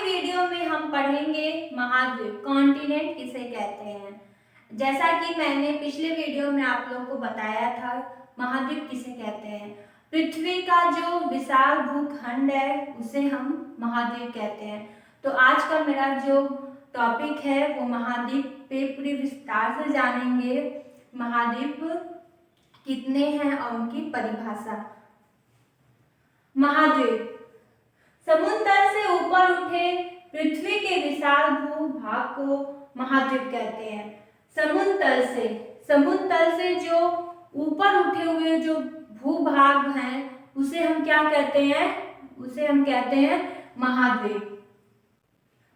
Video में हम पढ़ेंगे महाद्वीप, कॉन्टिनेंट किसे कहते हैं। जैसा कि मैंने पिछले वीडियो में आप लोगों को बताया था, महाद्वीप किसे कहते हैं। पृथ्वी का जो विशाल भूखंड है उसे हम महाद्वीप कहते हैं। तो आज का मेरा जो टॉपिक है वो महाद्वीप पे पूरी विस्तार से जानेंगे। महाद्वीप कितने हैं और उनकी परिभाषा। महाद्वीप समुद्र तल से ऊपर उठे पृथ्वी के विशाल भूभाग को महाद्वीप कहते हैं। समुद्र तल से जो ऊपर उठे हुए जो भूभाग हैं उसे हम क्या कहते हैं, उसे हम कहते हैं महाद्वीप।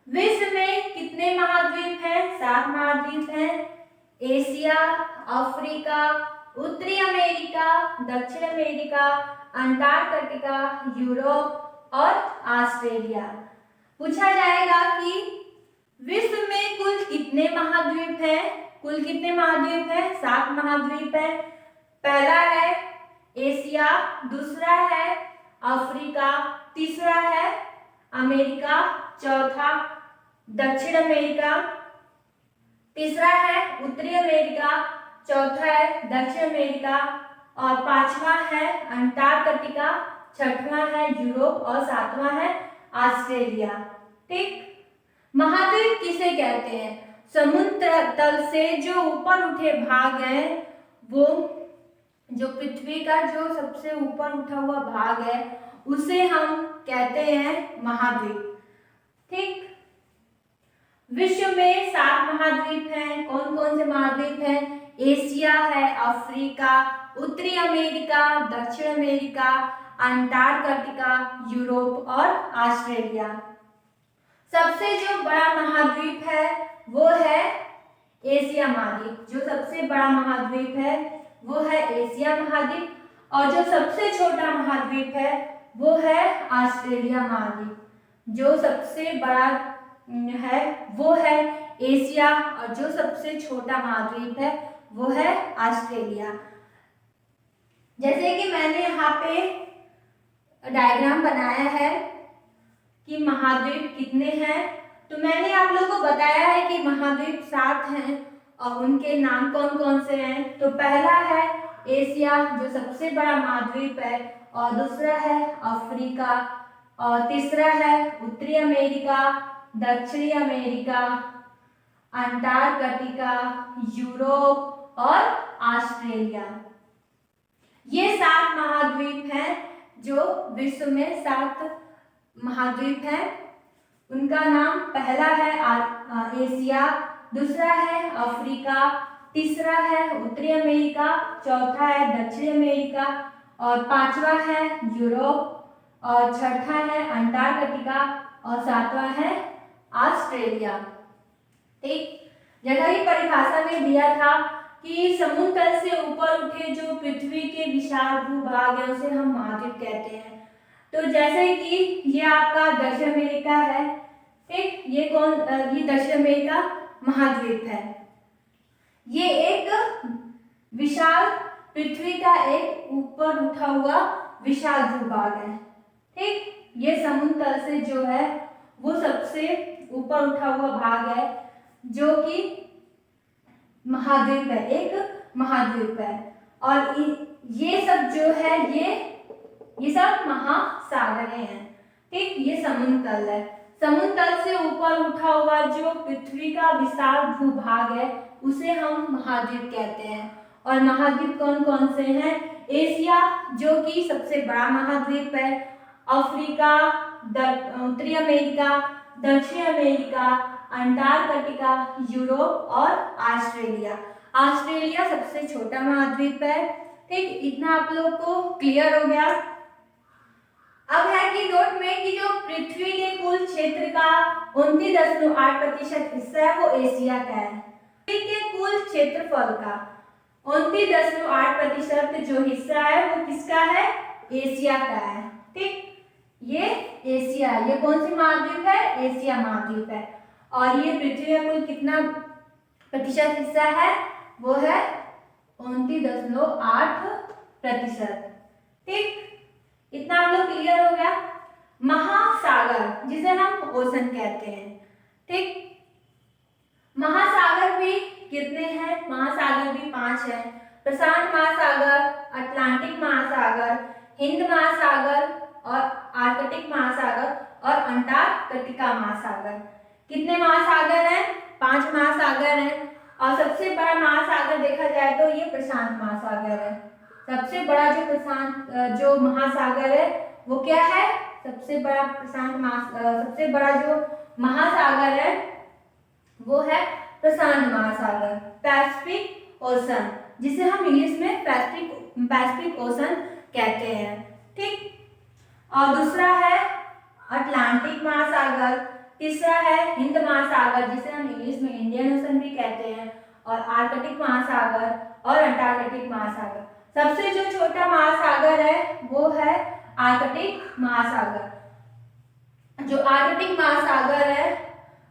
विश्व में कितने महाद्वीप हैं? 7 महाद्वीप हैं। एशिया, अफ्रीका, उत्तरी अमेरिका, दक्षिण अमेरिका, अंटार्कटिका, यूरोप और ऑस्ट्रेलिया। पूछा जाएगा कि विश्व में कुल कितने महाद्वीप हैं? कुल कितने महाद्वीप हैं? 7 महाद्वीप हैं। पहला है एशिया, दूसरा है अफ्रीका, तीसरा है अमेरिका, चौथा दक्षिण अमेरिका, तीसरा है उत्तरी अमेरिका, चौथा है दक्षिण अमेरिका और पांचवा है अंटार्कटिका, छठवां है यूरोप और सातवां है ऑस्ट्रेलिया। ठीक, महाद्वीप किसे कहते हैं? समुद्र तल से जो ऊपर उठे भाग हैं, वो जो पृथ्वी का जो सबसे ऊपर उठा हुआ भाग है उसे हम कहते हैं महाद्वीप। ठीक, विश्व में 7 महाद्वीप हैं। कौन कौन से महाद्वीप हैं? एशिया है, अफ्रीका, उत्तरी अमेरिका, दक्षिण अमेरिका, अंटार्कटिका, यूरोप और ऑस्ट्रेलिया। सबसे जो बड़ा महाद्वीप है वो है एशिया महाद्वीप। जो सबसे बड़ा महाद्वीप है वो है एशिया महाद्वीप और जो सबसे छोटा महाद्वीप है वो है ऑस्ट्रेलिया महाद्वीप। जो सबसे बड़ा है वो है एशिया और जो सबसे छोटा महाद्वीप है वो है ऑस्ट्रेलिया। जैसे कि मैंने यहाँ पे डायग्राम बनाया है कि महाद्वीप कितने हैं, तो मैंने आप लोगों को बताया है कि महाद्वीप 7 हैं और उनके नाम कौन कौन से हैं। तो पहला है एशिया जो सबसे बड़ा महाद्वीप है और दूसरा है अफ्रीका और तीसरा है उत्तरी अमेरिका, दक्षिणी अमेरिका, अंटार्कटिका, यूरोप और ऑस्ट्रेलिया। ये 7 महाद्वीप हैं जो विश्व में 7 महाद्वीप हैं। उनका नाम पहला है एशिया, दूसरा है अफ्रीका, तीसरा है उत्तरी अमेरिका, चौथा है दक्षिण अमेरिका और पांचवा है यूरोप और छठा है अंटार्कटिका और सातवां है ऑस्ट्रेलिया। ठीक, जैसा ही परिभाषा में दिया था कि समुद्र तल से ऊपर उठे जो पृथ्वी के विशाल भूभाग है उसे हम महाद्वीप कहते हैं। तो जैसे कि ये आपका दक्षिण अमेरिका है, ठीक, ये दक्षिण अमेरिका महाद्वीप है। ये एक विशाल पृथ्वी का एक ऊपर उठा हुआ विशाल भूभाग है। ठीक, ये समुद्र तल से जो है वो सबसे ऊपर उठा हुआ भाग है जो कि महाद्वीप है, एक महाद्वीप है। और ये सब जो है ये सब महासागरें हैं। ठीक, ये समुद्र तल है। समुद्र तल से ऊपर उठा हुआ जो पृथ्वी का विशाल भूभाग है उसे हम महाद्वीप कहते हैं। और महाद्वीप कौन कौन से हैं? एशिया जो कि सबसे बड़ा महाद्वीप है, अफ्रीका, उत्तरी अमेरिका, दक्षिण अमेरिका, अंटार्कटिका, यूरोप और ऑस्ट्रेलिया। ऑस्ट्रेलिया सबसे छोटा महाद्वीप है। ठीक, इतना आप लोग को क्लियर हो गया। अब है कि नोट में कि जो पृथ्वी के कुल क्षेत्र का 29.8% हिस्सा है वो एशिया का है। पृथ्वी के कुल क्षेत्रफल का 29.8% जो हिस्सा है वो किसका है? एशिया का है। ठीक, ये एशिया, ये कौन सी महाद्वीप है? एशिया महाद्वीप है। और ये पृथ्वी का कुल कितना प्रतिशत हिस्सा है? वो है 29.8%। ठीक, इतना आप लोग क्लियर हो गया। महासागर जिसे हम ओशन कहते हैं। ठीक, महासागर भी कितने हैं? महासागर भी 5 हैं। प्रशांत महासागर, अटलांटिक महासागर, हिंद महासागर और आर्कटिक महासागर और अंटार्कटिका महासागर। कितने महासागर हैं? 5 महासागर हैं। और सबसे बड़ा महासागर देखा जाए तो ये प्रशांत महासागर है। सबसे बड़ा जो महासागर है वो क्या है? सबसे बड़ा सबसे बड़ा जो महासागर है वो है प्रशांत महासागर, पैसिफिक ओशन, जिसे हम इंग्लिश में पैसिफिक ओशन कहते हैं। ठीक, और दूसरा है अटलांटिक महासागर, तीसरा है हिंद महासागर, जिसे हम इंग्लिश में इंडियन ओशन भी कहते हैं, और आर्कटिक महासागर और अंटार्कटिक महासागर। सबसे जो छोटा महासागर है वो है आर्कटिक महासागर। जो आर्कटिक महासागर है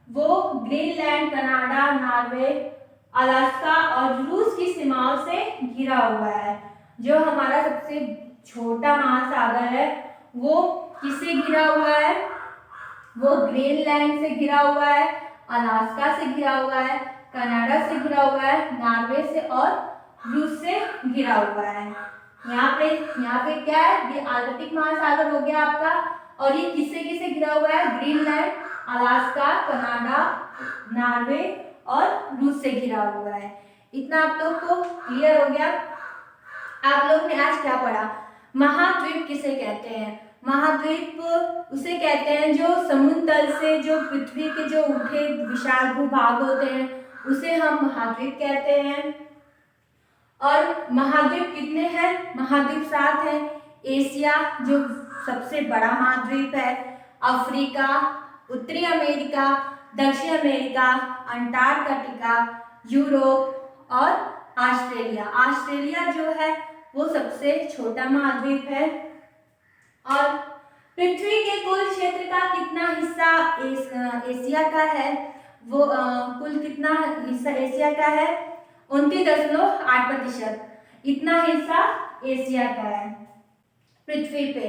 वो ग्रीनलैंड, कनाडा, नॉर्वे, अलास्का और रूस की सीमाओं से घिरा हुआ है। जो हमारा सबसे छोटा महासागर है वो किससे घिरा हुआ है? वो ग्रीनलैंड से घिरा हुआ है, अलास्का से घिरा हुआ है, कनाडा से घिरा हुआ है, नॉर्वे से और रूस से घिरा हुआ है। यहाँ पे क्या है? ये आर्कटिक महासागर हो गया आपका, और ये किससे किससे घिरा हुआ है? ग्रीनलैंड, अलास्का, कनाडा, नॉर्वे और रूस से घिरा हुआ है। इतना आप लोग को क्लियर हो गया? आप लोग ने आज क्या पढ़ा? महाद्वीप किसे कहते हैं? महाद्वीप उसे कहते हैं जो समुद्र तल से, जो पृथ्वी के जो उठे विशाल भूभाग होते हैं उसे हम महाद्वीप कहते हैं। और महाद्वीप कितने हैं? महाद्वीप 7 हैं। एशिया जो सबसे बड़ा महाद्वीप है, अफ्रीका, उत्तरी अमेरिका, दक्षिण अमेरिका, अंटार्कटिका, यूरोप और ऑस्ट्रेलिया। ऑस्ट्रेलिया जो है वो सबसे छोटा महाद्वीप है। और पृथ्वी के कुल क्षेत्र का कितना हिस्सा एशिया का है? वो कुल कितना हिस्सा एशिया का है? 29.8%। इतना हिस्सा एशिया का है पृथ्वी पे।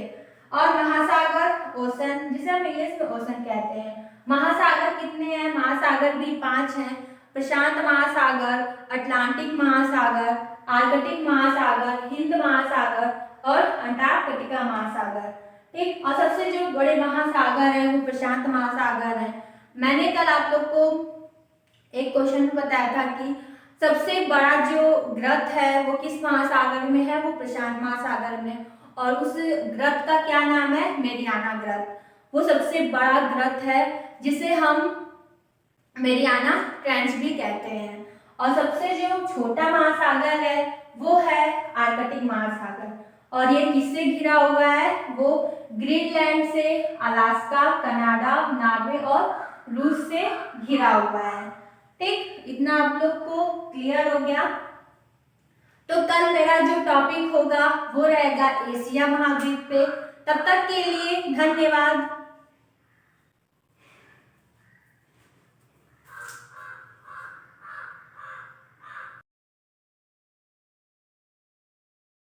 और महासागर, ओशन, जिसे हम इंग्लिश में ओशन कहते हैं। महासागर कितने हैं? महासागर भी 5 हैं। प्रशांत महासागर, अटलांटिक महासागर, आर्कटिक महासागर, हिंद महासागर और अंटार्कटिका महासागर। ठीक, और सबसे जो बड़े महासागर हैं वो प्रशांत महासागर है। मैंने कल आप लोग को एक क्वेश्चन बताया था कि सबसे बड़ा जो ग्रत है वो किस महासागर में है? वो प्रशांत महासागर में। और उस ग्रत का क्या नाम है? मेरियाना ग्रत। वो सबसे बड़ा ग्रत है जिसे हम मेरियाना ट्रेंच भी कहते हैं। और सबसे जो छोटा महासागर है वो है आर्कटिक महासागर। और ये किससे घिरा हुआ है? वो ग्रीनलैंड से, अलास्का, कनाडा, नॉर्वे और रूस से घिरा हुआ है। ठीक, इतना आप लोग को क्लियर हो गया? तो कल मेरा जो टॉपिक होगा वो रहेगा एशिया महाद्वीप पे। तब तक के लिए धन्यवाद।